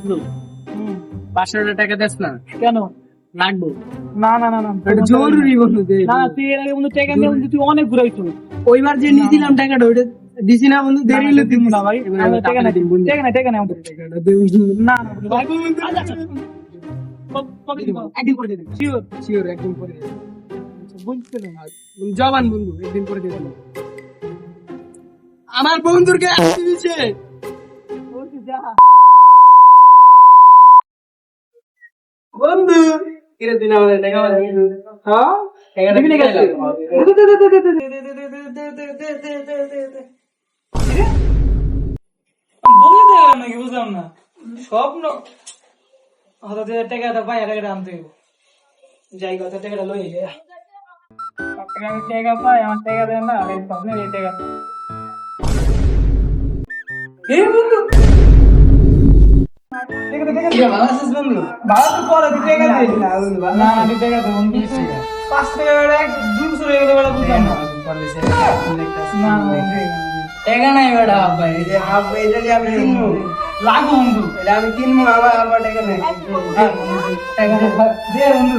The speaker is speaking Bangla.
বন্ধু 500 টাকা দেস না? কেন? লাগবো। না না না না এটা জরুরি বন্ধু দে। না তুই এর আগে বন্ধু টাকা নিয়ে বন্ধু তুই অনেক ঘুরাইছো। ওইবার যে নিয়েছিলাম টাকাটা ওইটা দিছি না বন্ধু, দেরি হলে দিব না ভাই, এবার আমরা টাকা নাই দিন বন্ধু। টাকা নাই আমাদের। টাকাটা দে বন্ধু। না না বন্ধু, ভাই আচ্ছা আচ্ছা কবে দিব? একদিন পরে দিয়ে দেব। শিওর শিওর একদিন পরে দিয়ে দেব। বলতে না জবান বন্ধু, একদিন পরে দিয়ে দেব। আমার বন্ধুরকে আসতে দিছে। বলতে যা বন্ধু কিরে দিন আমাদের টাকা পাবে? হ্যাঁ টাকাটা দিবি না দিতে কেন? বলে দিলাম নাকি বুঝলাম না, স্বপ্ন হঠাৎ টাকাটা পাই টাকাটা আনতে হইব। যাই কথা টাকাটা লই যায়, আমি টাকা পাই আমার টাকা দেন না, এই স্বপ্নের এই টাকা হে বন্ধু কি ভালো আছিস বন্ধু? ভালো তো পরে তুই টাকা দে। না বন্ধু, ভালো না না তুই টাকা দে বন্ধু, 5 টাকা এক 200 টাকা দেওয়া বুঝলাম না। না টাকা নাই বেটা ভাই, এই যে হাফ এটা যে আমি কিনবো, লাগো বন্ধু, এটা আমি কিনবো, আমার টাকা নাই। টাকা দে বন্ধু।